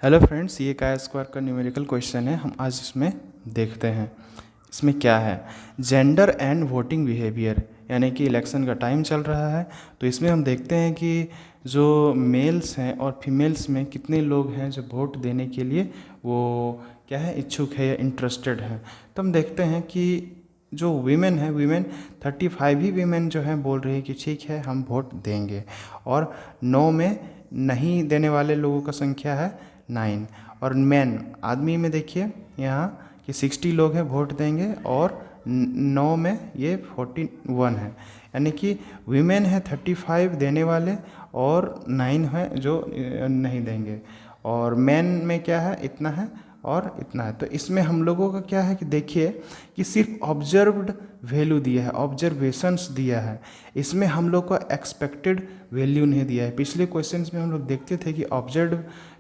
Hello friends, ये chi square का numerical question है। हम आज इसमें देखते हैं इसमें क्या है। जेंडर एंड वोटिंग बिहेवियर, यानी कि इलेक्शन का टाइम चल रहा है, तो इसमें हम देखते हैं कि जो मेल्स हैं और फीमेल्स में कितने लोग हैं जो वोट देने के लिए वो क्या है, इच्छुक है या इंटरेस्टेड है। तो हम देखते हैं कि जो वीमेन है, वीमेन 35 ही वीमेन जो हैं बोल रही है कि ठीक है हम वोट देंगे, और 9 में नहीं देने वाले लोगों का संख्या है 9। और मैन आदमी में देखिए यहाँ कि 60 लोग हैं वोट देंगे, और 9 में ये 41 है, यानी कि वीमेन है 35 देने वाले और 9 है जो नहीं देंगे। और मैन में क्या है, इतना है और इतना है। तो इसमें हम लोगों का क्या है कि देखिए कि सिर्फ ऑब्जर्व्ड वैल्यू दिया है, ऑब्जर्वेशंस दिया है, इसमें हम लोग का एक्सपेक्टेड वैल्यू नहीं दिया है। पिछले क्वेश्चंस में हम लोग देखते थे कि ऑब्जर्व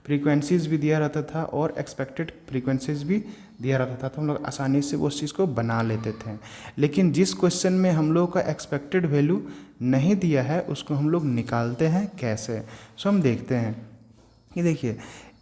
फ्रीक्वेंसीज भी दिया रहता था और एक्सपेक्टेड फ्रीक्वेंसीज भी दिया रहता था, तो हम लोग आसानी से उस चीज़ को बना लेते थे। लेकिन जिस क्वेश्चन में हम लोग का एक्सपेक्टेड वैल्यू नहीं दिया है उसको हम लोग निकालते हैं कैसे। सो हम देखते हैं कि देखिए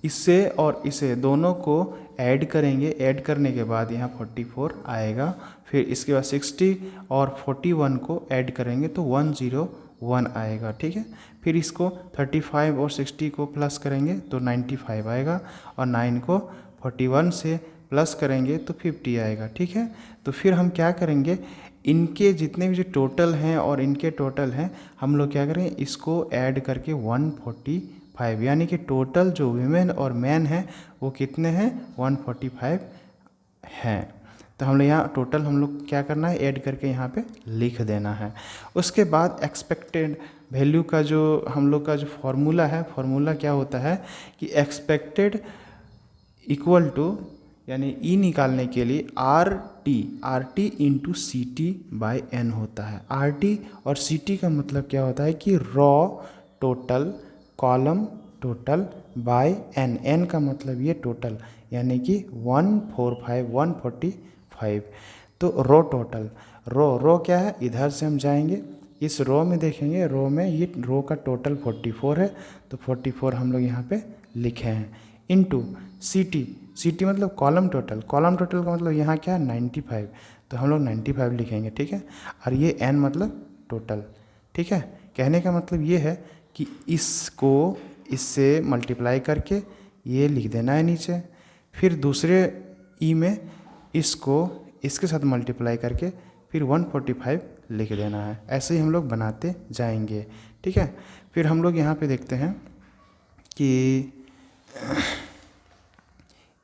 इससे और इसे दोनों को ऐड करेंगे, ऐड करने के बाद यहाँ 44 आएगा, फिर इसके बाद 60 और 41 को ऐड करेंगे तो 101 आएगा, ठीक है। फिर इसको 35 और 60 को प्लस करेंगे तो 95 आएगा, और 9 को 41 से प्लस करेंगे तो 50 आएगा, ठीक है। तो फिर हम क्या करेंगे, इनके जितने भी जो टोटल हैं और इनके टोटल हैं हम लोग क्या करेंगे, इसको ऐड करके 145, यानी कि टोटल जो वीमेन और मैन हैं वो कितने हैं, 145 हैं। तो हम लोग यहाँ टोटल हम लोग क्या करना है, ऐड करके यहाँ पे लिख देना है। उसके बाद एक्सपेक्टेड वैल्यू का जो हम लोग का जो फॉर्मूला है, फॉर्मूला क्या होता है कि एक्सपेक्टेड इक्वल टू, यानी ई निकालने के लिए R T into C T by N होता है। आर टी और सी टी का मतलब क्या होता है कि row total column total by N, N का मतलब ये टोटल, यानी कि 145 तो रो टोटल, रो क्या है, इधर से हम जाएंगे इस रो में देखेंगे, रो में ये रो का टोटल 44 है, तो 44 हम लोग यहाँ पे लिखे हैं, इनटू सी टी मतलब कॉलम टोटल, कॉलम टोटल का मतलब यहाँ क्या है 95, तो हम लोग 95 लिखेंगे, ठीक है। और ये एन मतलब टोटल, ठीक है। कहने का मतलब ये है कि इसको इससे मल्टीप्लाई करके ये लिख देना है नीचे, फिर दूसरे ई में इसको इसके साथ मल्टीप्लाई करके फिर 145 लिख देना है। ऐसे ही हम लोग बनाते जाएंगे, ठीक है। फिर हम लोग यहाँ पे देखते हैं कि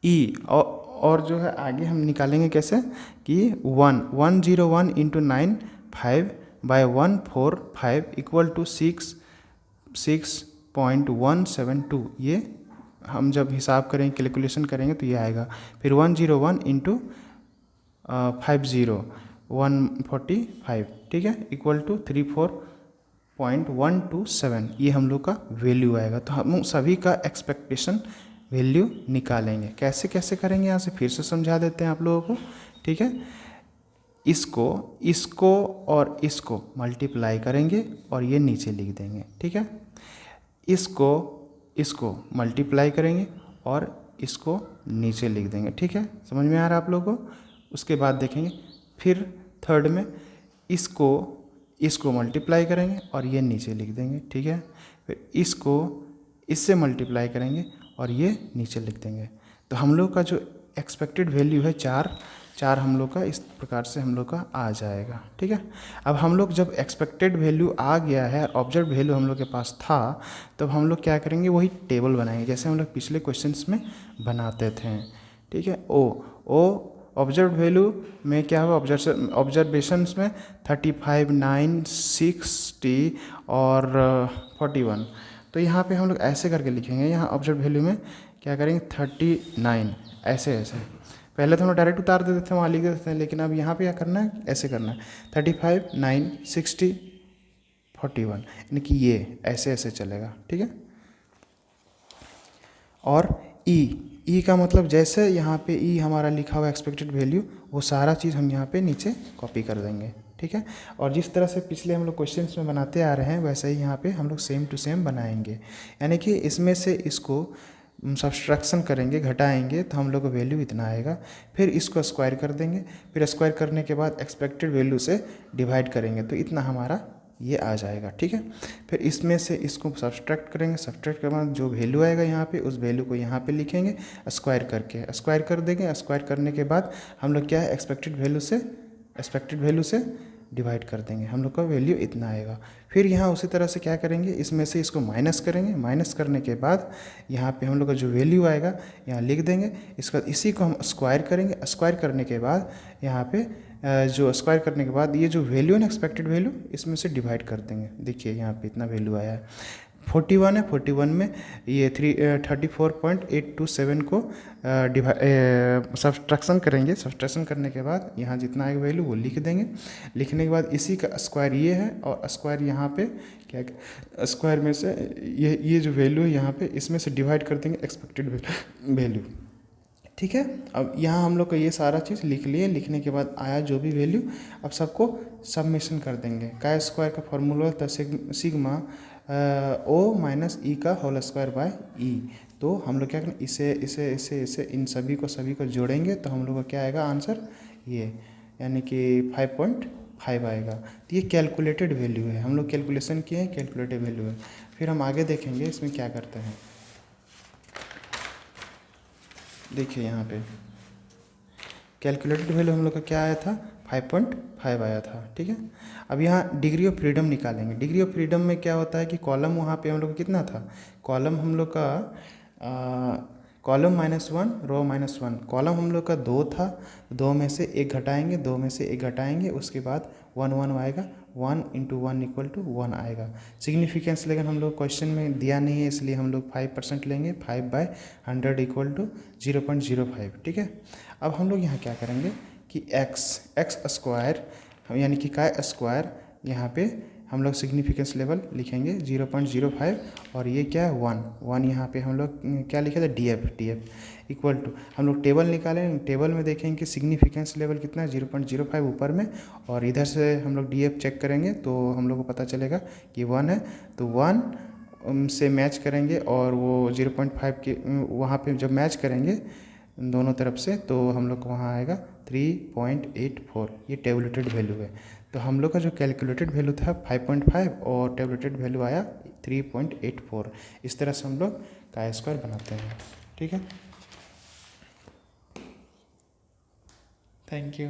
ई और जो है आगे हम निकालेंगे कैसे कि 101 इंटू 9 5 बाय 145 इक्वल टू 6.172, ये हम जब हिसाब करेंगे कैलकुलेशन करेंगे तो ये आएगा। फिर 101 इंटू 50 145, ठीक है, इक्वल टू 34.127, ये हम लोग का वैल्यू आएगा। तो हम सभी का एक्सपेक्टेशन वैल्यू निकालेंगे। कैसे कैसे करेंगे, यहाँ से फिर से समझा देते हैं आप लोगों को, ठीक है। इसको और इसको मल्टीप्लाई करेंगे और ये नीचे लिख देंगे, ठीक है। इसको मल्टीप्लाई करेंगे और इसको नीचे लिख देंगे, ठीक है। समझ में आ रहा है आप लोगों को। उसके बाद देखेंगे फिर थर्ड में इसको मल्टीप्लाई करेंगे और ये नीचे लिख देंगे, ठीक है। फिर इसको इससे मल्टीप्लाई करेंगे और ये नीचे लिख देंगे। तो हम लोग का जो एक्सपेक्टेड वैल्यू है 4 हम लोग का इस प्रकार से हम लोग का आ जाएगा, ठीक है। अब हम लोग जब एक्सपेक्टेड वैल्यू आ गया है, ऑब्जर्व वैल्यू हम लोग के पास था, तब हम लोग क्या करेंगे, वही टेबल बनाएंगे जैसे हम लोग पिछले क्वेश्चंस में बनाते थे, ठीक है। ओ ऑब्जर्व वैल्यू में क्या होगा, ऑब्जर्वेशंस में 35 9 60 और 41, तो यहाँ पे हम लोग ऐसे करके लिखेंगे। यहाँ ऑब्जर्व वैल्यू में क्या करेंगे 39, ऐसे पहले तो हम लोग डायरेक्ट उतार देते थे, वहाँ लिख देते थे, लेकिन अब यहाँ पे क्या करना है, ऐसे करना है 35 9 60 41, यानी कि ये ऐसे चलेगा, ठीक है। और ई का मतलब जैसे यहाँ पे ई हमारा लिखा हुआ एक्सपेक्टेड वैल्यू, वो सारा चीज़ हम यहाँ पे नीचे कॉपी कर देंगे, ठीक है। और जिस तरह से पिछले हम लोग क्वेश्चंस में बनाते आ रहे हैं वैसे ही यहाँ पे हम लोग सेम टू सेम बनाएंगे, यानी कि इसमें से इसको सब्सट्रैक्शन करेंगे, घटाएंगे, तो हम लोग को वैल्यू इतना आएगा। फिर इसको स्क्वायर कर देंगे, फिर स्क्वायर करने के बाद एक्सपेक्टेड वैल्यू से डिवाइड करेंगे तो इतना हमारा ये आ जाएगा। ठीक है, फिर इसमें से इसको सब्सट्रैक्ट करेंगे, सब्सट्रैक्ट के बाद जो वैल्यू आएगा यहाँ पे, उस वैल्यू को यहाँ पे लिखेंगे, स्क्वायर करके स्क्वायर कर देंगे। स्क्वायर करने के बाद हम लोग क्या है, एक्सपेक्टेड वैल्यू से डिवाइड कर देंगे, हम लोग का वैल्यू इतना आएगा। फिर यहाँ उसी तरह से क्या करेंगे, इसमें से इसको माइनस करेंगे, माइनस करने के बाद यहाँ पे हम लोग का जो वैल्यू आएगा यहाँ लिख देंगे। इसका इसी को हम स्क्वायर करेंगे, स्क्वायर करने के बाद यहाँ पे जो स्क्वायर करने के बाद ये जो वैल्यू है ना, एक्सपेक्टेड वैल्यू, इसमें से डिवाइड कर देंगे। देखिए यहाँ पे इतना वैल्यू आया है, 41 है, 41 में ये 34.827 को सब्सट्रैक्शन करेंगे। सब्सट्रैक्शन करने के बाद यहाँ जितना आएगा वैल्यू वो लिख देंगे। लिखने के बाद इसी का स्क्वायर ये है, और स्क्वायर यहाँ पे क्या, स्क्वायर में से ये जो वैल्यू है यहाँ पे, इसमें से डिवाइड कर देंगे एक्सपेक्टेड वैल्यू। ठीक है, अब यहाँ हम लोग को ये सारा चीज़ लिख लिए। लिखने के बाद आया जो भी वैल्यू, अब सबको सबमिशन कर देंगे। काय स्क्वायर का फॉर्मूला था सिग्मा ओ माइनस ई का होल स्क्वायर बाय ई। तो हम लोग क्या करें, इसे इन सभी को जोड़ेंगे तो हम लोग का क्या आएगा आंसर, ये यानी कि 5.5 आएगा। तो ये कैलकुलेटेड वैल्यू है, हम लोग कैलकुलेशन किए हैं, कैलकुलेटेड वैल्यू है। फिर हम आगे देखेंगे इसमें क्या करते हैं। देखिए यहाँ पे कैलकुलेटेड वैल्यू हम लोग का क्या आया था, 5.5 आया था। ठीक है, अब यहाँ डिग्री ऑफ फ्रीडम निकालेंगे। डिग्री ऑफ फ्रीडम में क्या होता है कि कॉलम वहाँ पे हम लोग का कितना था, कॉलम हम लोग का कॉलम -1 रो -1, कॉलम हम लोग का 2 था, 2 में से 1 घटाएंगे, 2 में से 1 घटाएंगे, उसके बाद 1 1 आएगा, 1 × 1 = 1 आएगा। सिग्निफिकेंस लेकिन हम लोग क्वेश्चन में दिया नहीं है, इसलिए हम लोग 5% लेंगे, 5/100 = 0.05। ठीक है, अब हम लोग यहाँ क्या करेंगे कि एक्स स्क्वायर यानी कि काय स्क्वायर, यहाँ पे हम लोग सिग्निफिकेंस लेवल लिखेंगे 0.05, और ये क्या है 1 यहाँ पे हम लोग क्या लिखे थे, डी एफ इक्वल टू, हम लोग टेबल निकालें, टेबल में देखेंगे कि सिग्निफिकेंस लेवल कितना है 0.05 ऊपर में, और इधर से हम लोग डी एफ चेक करेंगे तो हम लोग को पता चलेगा कि 1 है। तो 1 से मैच करेंगे, और वो 0.5 के वहाँ पे जब मैच करेंगे दोनों तरफ से, तो हम लोग को वहाँ आएगा 3.84, ये टेबुलेटेड वैल्यू है। तो हम लोग का जो कैलकुलेटेड वैल्यू था 5.5 और टेबुलेटेड वैल्यू आया 3.84। इस तरह से हम लोग काय स्क्वायर बनाते हैं। ठीक है, थैंक यू।